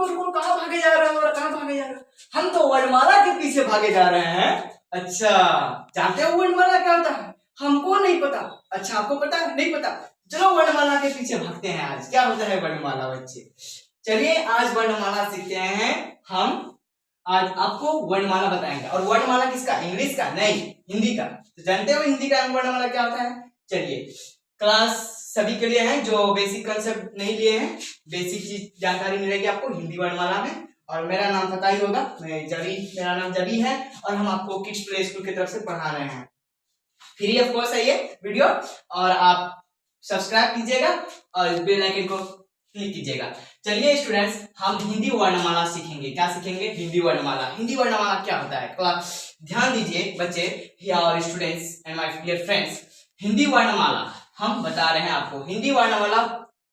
बोल कहाँ भागे जा रहे हो और कहाँ भागे जा रहे हो? हम तो वर्णमाला के पीछे भागे जा रहे हैं। अच्छा, जानते हो वर्णमाला क्या होता है? हमको नहीं पता। अच्छा, आपको पता है? नहीं पता। चलो वर्णमाला के पीछे भागते हैं। आज क्या होता है वर्णमाला बच्चे? चलिए आज वर्णमाला सीखते हैं हम। आज आपको वर्णमाला बताएंगे। और वर्णमाला किसका? इंग्लिश का नहीं, हिंदी का। तो जानते हो हिंदी का वर्णमाला क्या होता है? चलिए, क्लास सभी के लिए है जो बेसिक कंसेप्ट नहीं लिए हैं, बेसिक चीज जानकारी मिलेगी आपको हिंदी वर्णमाला में। और मेरा नाम पता ही होगा, मेरा नाम जबी है और हम आपको किड्स प्ले स्कूल की तरफ से पढ़ा रहे हैं। फ्री ऑफ कॉस्ट है ये वीडियो, और आप सब्सक्राइब कीजिएगा और बेल आइकन को क्लिक कीजिएगा। चलिए स्टूडेंट्स, हम हिंदी वर्णमाला सीखेंगे। क्या सीखेंगे? हिंदी वर्णमाला। हिंदी वर्णमाला क्या होता है? क्लास ध्यान दीजिए बच्चे और students and my dear friends. Hindi वर्णमाला हम बता रहे हैं आपको। हिंदी वर्णमाला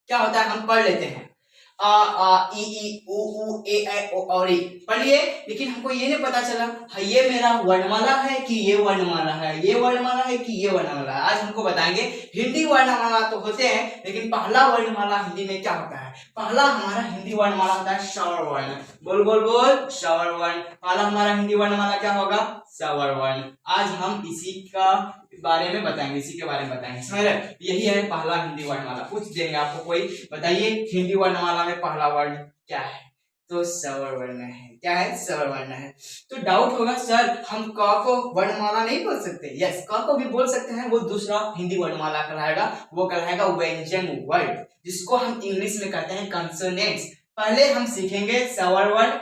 क्या होता है हम पढ़ लेते हैं। आ ई उ ए ऐ ओ और ई पढ़िए, लेकिन हमको ये नहीं पता चला ये मेरा वर्णमाला है कि ये वर्णमाला है, ये वर्णमाला है कि ये वर्णमाला है। आज हमको बताएंगे। हिंदी वर्णमाला तो होते हैं, लेकिन पहला वर्णमाला हिंदी में क्या होता है? पहला हमारा हिंदी वर्णमाला होता है स्वर वर्ण। बोल बोल बोल, स्वर वर्ण। पहला हमारा हिंदी वर्णमाला क्या होगा? स्वर वर्ण। आज हम इसी का बारे में बताएंगे, इसी के बारे में बताएंगे। समझ रहे? यही है पहला हिंदी वर्णमाला। पूछ देंगे आपको कोई, बताइए हिंदी वर्णमाला में पहला वर्ण क्या है? तो स्वर वर्ण है। क्या है? स्वर वर्ण है। तो डाउट होगा सर हम क को वर्णमाला नहीं बोल सकते। यस, क को भी बोल सकते हैं, वो दूसरा हिंदी वर्णमाला कहलाएगा। वो कहलाएगा व्यंजन वर्ड, जिसको हम इंग्लिश में कहते हैं कंसोनेंट्स। पहले हम सीखेंगे स्वर वर्ण।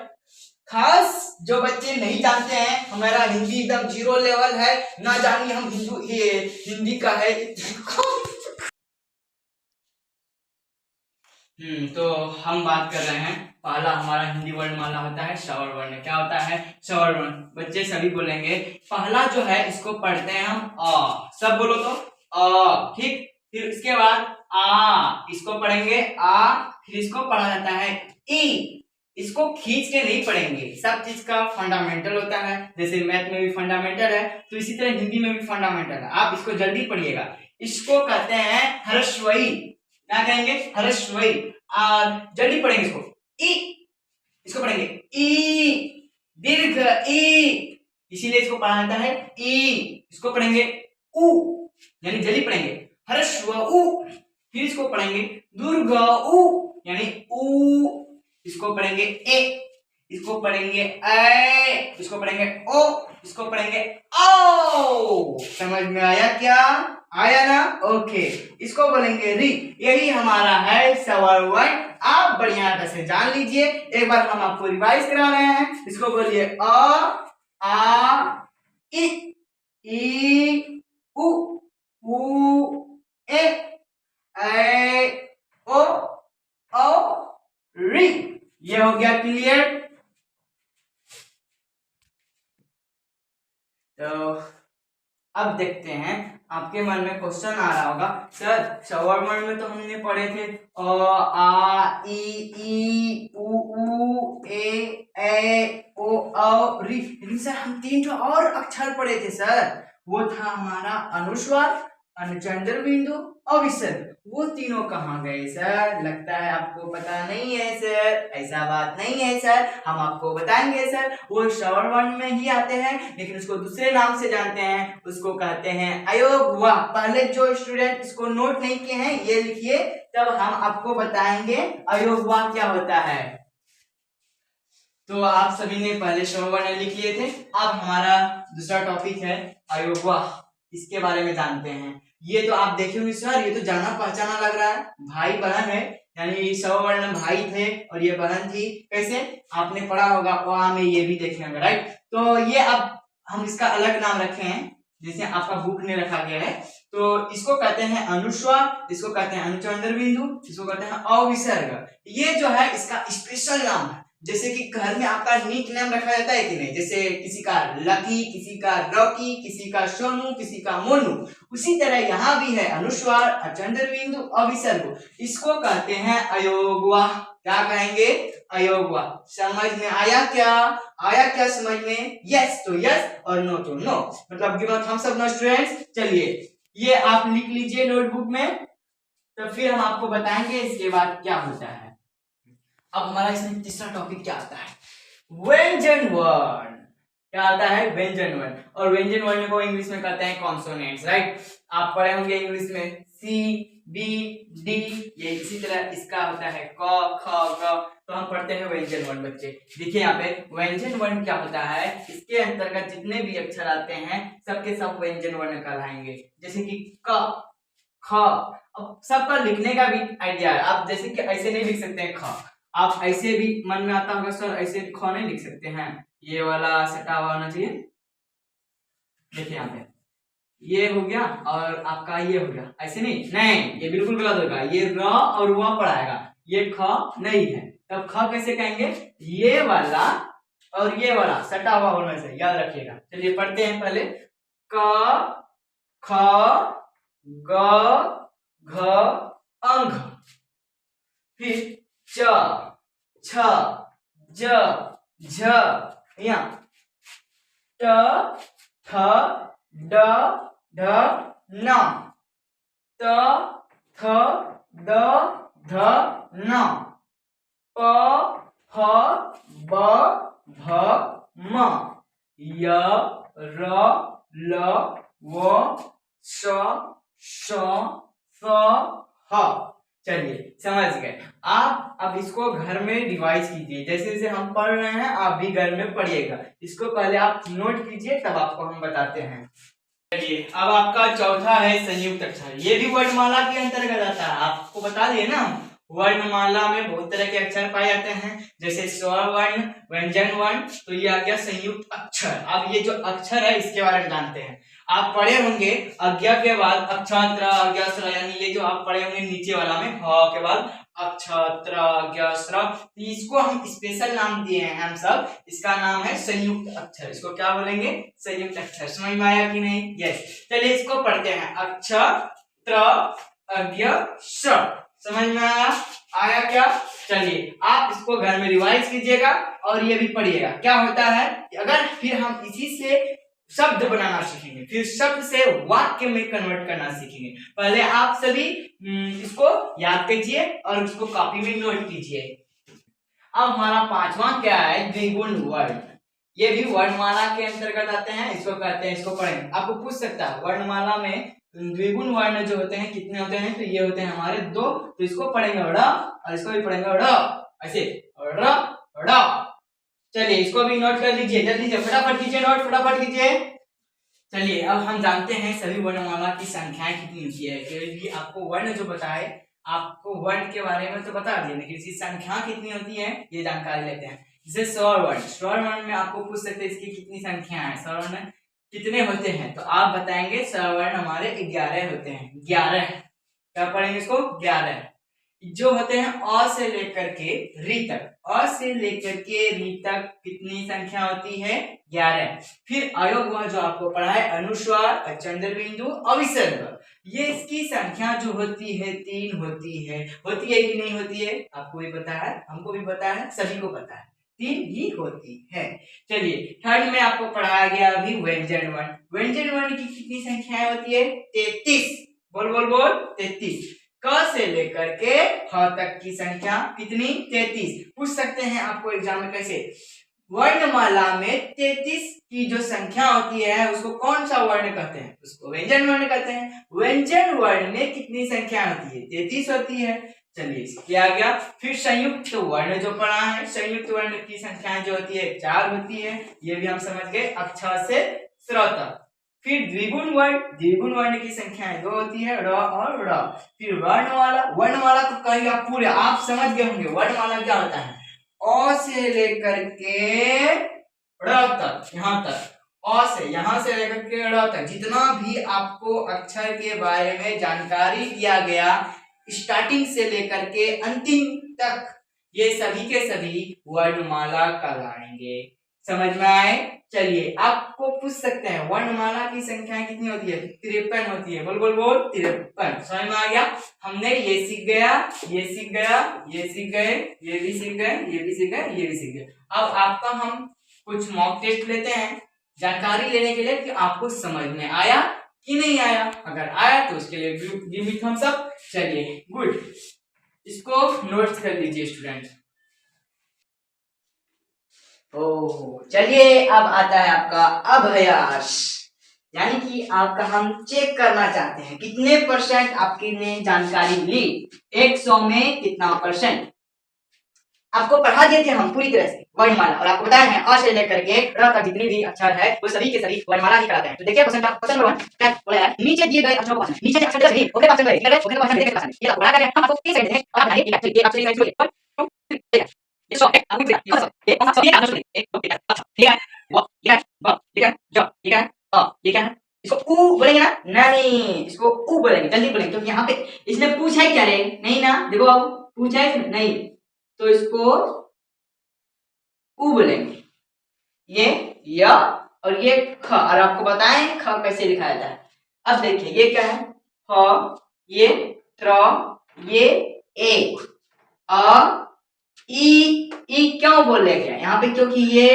खास जो बच्चे नहीं जानते हैं, हमारा हिंदी एकदम 0 लेवल है, ना जानिए हम हिंदी का है। तो हम बात कर रहे हैं, पहला हमारा हिंदी वर्णमाला होता है स्वर वर्ण। क्या होता है? स्वर वर्ण। बच्चे सभी बोलेंगे। पहला जो है इसको पढ़ते हैं हम अ। सब बोलो तो अ, ठीक। फिर इसके बाद आ, इसको पढ़ेंगे आ। फिर इसको पढ़ा जाता है ई। इसको खींच के नहीं पढ़ेंगे, सब चीज का फंडामेंटल होता है। जैसे मैथ में भी फंडामेंटल है, तो इसी तरह हिंदी में भी फंडामेंटल है। आप इसको जल्दी पढ़िएगा। इसको कहते हैं ह्रस्वई। क्या कहेंगे? ह्रस्वई। और जल्दी पढ़ेंगे इसको ई। इसको पढ़ेंगे ई, दीर्घ ई, इसीलिए इसको पढ़ा जाता है ई। इसको पढ़ेंगे उ, यानी जल्दी पढ़ेंगे ह्रस्व उ। फिर इसको पढ़ेंगे दीर्घ उ, यानी उ। इसको पढ़ेंगे ए, इसको पढ़ेंगे ऐ, इसको पढ़ेंगे ओ, इसको पढ़ेंगे औ। समझ में आया क्या? आया ना? ओके। इसको बोलेंगे री। यही हमारा है स्वर वर्ण। आप बढ़िया तरह से जान लीजिए। एक बार हम आपको रिवाइज करा रहे हैं। इसको बोलिए अ आ ई उ ए ऐ ओ औ री। ये हो गया क्लियर? तो अब देखते हैं, आपके मन में क्वेश्चन आ रहा होगा सर स्वर वर्ण में तो हमने पढ़े थे अ आ ई उ ए ऐ ओ औ री, लेकिन सर हम 3 और अक्षर पढ़े थे सर। वो था हमारा अनुस्वार, अनुचंद्र बिंदु और विसर्ग। वो तीनों कहाँ गए सर? लगता है आपको पता नहीं है सर। ऐसा बात नहीं है सर, हम आपको बताएंगे सर। वो स्वर वर्ण में ही आते हैं, लेकिन उसको दूसरे नाम से जानते हैं। उसको कहते हैं अयोगवा। पहले जो स्टूडेंट इसको नोट नहीं किए हैं ये लिखिए, तब हम आपको बताएंगे अयोगवा क्या होता है। तो आप सभी ने पहले स्वर वर्ण लिख लिए थे। अब हमारा दूसरा टॉपिक है अयोगवा। इसके बारे में जानते हैं। ये तो आप देखे होंगे सर, ये तो जाना पहचाना लग रहा है, भाई बहन है, यानी स्वर वर्ण भाई थे और ये बहन थी। कैसे? आपने पढ़ा होगा वहां में, ये भी देखे होंगे, राइट? तो ये अब हम इसका अलग नाम रखे हैं, जैसे आपका बुक में रखा गया है। तो इसको कहते हैं अनुस्वार, इसको कहते हैं अनुचंद्र बिंदु, इसको कहते हैं अविसर्ग। ये जो है इसका स्पेशल नाम है। जैसे कि घर में आपका निक नेम रखा जाता है कि नहीं, जैसे किसी का लकी, किसी का रॉकी, किसी का सोनू, किसी का मोनू, उसी तरह यहाँ भी है अनुस्वार, अचंद्र बिंदु, अविसर्ग। इसको कहते हैं अयोगवा। क्या कहेंगे? अयोगवा। समझ में आया क्या? आया क्या समझ में? यस तो यस और नो तो नो। मतलब give a thumbs up no students. चलिए ये आप लिख लीजिए नोटबुक में, तो फिर हम आपको बताएंगे इसके बाद क्या होता है। अब हमारा इसमें तीसरा टॉपिक क्या आता है, व्यंजन वर्ण। क्या आता है, व्यंजन वर्ण। और व्यंजन वर्ण को इंग्लिश में कहते हैं कॉन्सोनेंट्स, राइट। आप पढ़े होंगे इंग्लिश में सी बी डी, ये इसी तरह इसका होता है क ख ग, तो हम पढ़ते हैं व्यंजन वर्ण बच्चे। देखिए यहाँ पे व्यंजन वर्ण क्या होता है, इसके अंतर्गत जितने भी अक्षर आते हैं सबके सब व्यंजन वर्ण कहलाएंगे। जैसे कि क ख, अब सबका लिखने का भी आइडिया है। आप जैसे कि ऐसे नहीं लिख सकते हैं ख, आप ऐसे भी मन में आता होगा सर ऐसे ख नहीं लिख सकते हैं, ये वाला सटा हुआ होना चाहिए। देखिए यहाँ पे ये हो गया और आपका ये हो गया, ऐसे नहीं ये बिल्कुल गलत होगा, ये र और वह पढ़ाएगा, ये ख नहीं है, तब ख कैसे कहेंगे, ये वाला और ये वाला सटा हुआ होना चाहिए, याद रखिएगा। चलिए पढ़ते हैं पहले, क ख ग घ अंघ, फिर च छ ज झ या ट थ ड ढ न त थ द ध न प फ ब भ म य र ल व श श फ ह। चलिए समझ गए आप। अब इसको घर में रिवाइज कीजिए, जैसे जैसे हम पढ़ रहे हैं आप भी घर में पढ़िएगा। इसको पहले आप नोट कीजिए तब आपको हम बताते हैं। चलिए अब आपका चौथा है संयुक्त अक्षर, ये भी वर्णमाला के अंतर्गत आता है। आपको बता दिए ना, वर्णमाला में बहुत तरह के अक्षर पाए जाते हैं, जैसे स्वर वर्ण, व्यंजन वर्ण, तो ये आ गया संयुक्त अक्षर। अब ये जो अक्षर है इसके बारे में जानते हैं। आप पढ़े होंगे अज्ञा के बाद अक्षात्र अज्ञास्त्र, यानी ये जो आप पढ़े होंगे नीचे वाला में ह के बाद अक्षात्र अज्ञास्त्र, तो इसको हम स्पेशल नाम दिए हैं हम सब, इसका नाम है संयुक्त अक्षर। इसको क्या बोलेंगे, संयुक्त अक्षर। समझ में आया कि नहीं, यस। चलिए इसको पढ़ते हैं, अक्षत्र अज्ञास्त्र, समझ में आया क्या। चलिए आप इसको घर में रिवाइज कीजिएगा और ये भी पढ़िएगा। क्या होता है, अगर फिर हम इसी से शब्द बनाना सीखेंगे, फिर शब्द से वाक्य में कन्वर्ट करना सीखेंगे। पहले आप सभी इसको याद कीजिए और उसको कॉपी में नोट कीजिए। अब हमारा पांचवा क्या है, द्विगुण वर्ण। ये भी वर्णमाला के अंतर्गत आते हैं, इसको कहते हैं, इसको पढ़ेंगे। आपको पूछ सकता है वर्णमाला में द्विगुण वर्ण जो होते हैं कितने होते हैं, तो ये होते हैं हमारे 2, तो इसको पढ़ेंगे ड़ और इसको भी पढ़ेंगे ड़, ऐसे ड़ ड़। चलिए इसको भी नोट कर लीजिए, जल्दी से फटाफट कीजिए नोट, फटाफट कीजिए। चलिए अब हम जानते हैं सभी वर्णमाला की संख्याएं कितनी होती है, क्योंकि आपको वर्ण जो बताए, आपको वर्ण के बारे में तो बता दिए, लेकिन इसकी संख्या कितनी होती है ये जानकारी लेते हैं। जैसे स्वर वर्ण, स्वर वर्ण में आपको पूछ सकते हैं इसकी कितनी संख्या है, स्वर वर्ण कितने होते हैं, तो आप बताएंगे स्वर वर्ण हमारे 11 होते हैं। 11 क्या पढ़ेंगे इसको, 11 जो होते हैं अ से लेकर के री तक, अ से लेकर के री तक कितनी संख्या होती है, 11। फिर अयोग वह जो आपको पढ़ा है, अनुस्वार, चंद्र बिंदु, अविसर्ग, ये इसकी संख्या जो होती है 3 होती है कि नहीं होती है, आपको भी पता है, हमको भी पता है, सभी को पता है, 3 ही होती है। चलिए थर्ड में आपको पढ़ाया गया अभी व्यंजन वर्ण। व्यंजन वर्ण की कितनी संख्याएं होती है, 33। बोल बोल बोल 33। क से लेकर के ह तक की संख्या कितनी, 33। पूछ सकते हैं आपको एग्जाम में कैसे, वर्णमाला में 33 की जो संख्या होती है उसको कौन सा वर्ण कहते हैं, उसको व्यंजन वर्ण कहते हैं। व्यंजन वर्ण में कितनी संख्या होती है, 33 होती है। चलिए क्या आ गया, फिर संयुक्त वर्ण जो पढ़ा है, संयुक्त वर्ण की संख्या जो होती है 4 होती है, ये भी हम समझ गए, अक्षर से स्र तक। फिर द्विगुण वर्ण, द्विगुण वर्ण की संख्याएं 2 होती है, र और ड़। फिर वर्णमाला, वर्णमाला तो कहेंगे आप पूरे, आप समझ गए होंगे वर्णमाला क्या होता है, अ से लेकर के ड़ तक, यहाँ तक, अ से यहां से लेकर के ड़ तक जितना भी आपको अक्षर के बारे में जानकारी दिया गया, स्टार्टिंग से लेकर के अंतिम तक, ये सभी के सभी वर्णमाला कहलाएंगे। समझ में आए। चलिए आपको पूछ सकते हैं वर्णमाला की संख्या कितनी होती है, 53 होती है। बोल बोल बोल 53। समझ में आ गया। हमने ये सीख गया, ये सीख गया, ये सीख गए, ये भी सीख गए, ये भी सीख गए, ये भी सीख गए। अब आपका हम कुछ मॉक टेस्ट लेते हैं जानकारी लेने के लिए कि आपको समझ में आया कि नहीं आया। अगर आया तो उसके लिए गिव मी थम्स अप। चलिए गुड, इसको नोट कर लीजिए स्टूडेंट। ओह चलिए, अब आता है आपका अभ्यास, यानी कि आपका हम चेक करना चाहते हैं कितने परसेंट आपकी ने जानकारी ली, 100 में कितना परसेंट। आपको पढ़ा दिए थे हम पूरी तरह से वर्णमाला, और आपको बताया है अ से लेकर के र तक जितनी भी अक्षर है वो सभी के सभी वर्णमाला ही कराते हैं। तो देखिए क्वेश्चन नंबर 1 क्या बोला है, नीचे दिए गए अक्षरों को पढ़ना, नीचे अक्षर सही ओके पास करें, ओके पास करें, देखिए ये आपको बड़ा करके आपको 30 सेकंड देंगे, आप बताइए ये अक्षर ये अक्षर ये 1 2 3 ये सो एक आप ये कौन सा ये अक्षर एक दो तीन अच्छा ठीक है वो ठीक है ब ठीक है ज ठीक है ठीक है, इसको उ बोलेंगे ना, नहीं इसको उ बोलेंगे, जल्दी बोलेंगे क्योंकि यहाँ पे इसने पूछा है क्या रे, नहीं ना, देखो अब पूछा है इसने नहीं, तो इसको उ बोलेंगे, ये य और ये ख, और आपको बताएं ख कैसे लिखा जाता है। अब देखिए ये क्या है, फ ये त्र ये ए अ ई क्यों बोले गया यहाँ पे, क्योंकि ये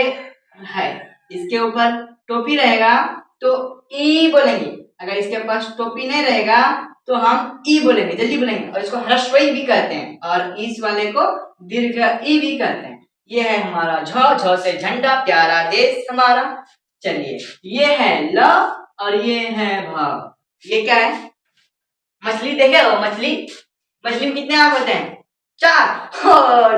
है इसके ऊपर टोपी रहेगा तो ई बोलेंगे, अगर इसके पास टोपी नहीं रहेगा तो हम ई बोलेंगे, जल्दी बोलेंगे, और इसको ह्रस्व ई भी कहते हैं और इस वाले को दीर्घ ई भी कहते हैं। ये है हमारा झ, झ से झंडा प्यारा देश हमारा। चलिए ये है ल और ये है भ, ये क्या है, मछली देखे हो, मछली, मछली में कितने आंख होते हैं, 4, और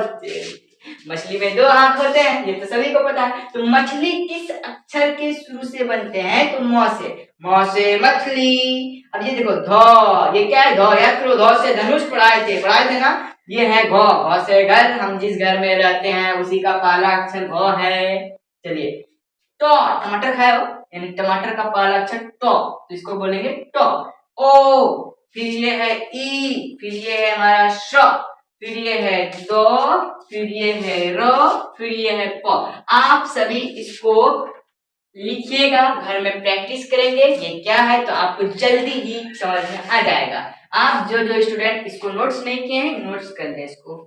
मछली में 2 आंख होते हैं, ये तो सभी को पता है। तो मछली किस अक्षर के शुरू से बनते हैं, तो म से मछली। अब ये देखो ध, ये क्या है ध, याद करो ध से धनुष पढ़ाए थे ना, ये है घ से घर, हम जिस घर में रहते हैं उसी का पहला अक्षर घ है। चलिए टमाटर खाए हो, यानी टमाटर का पहला अक्षर तो इसको बोलेंगे ट। ओ फिर ये है ई, फिर ये है हमारा श, फिर ये है दो, फिर ये है र, फिर ये है प। आप सभी इसको लिखिएगा, घर में प्रैक्टिस करेंगे ये क्या है तो आपको जल्दी ही समझ में आ जाएगा। आप जो जो स्टूडेंट इसको नोट्स नहीं किए हैं नोट्स कर लें इसको।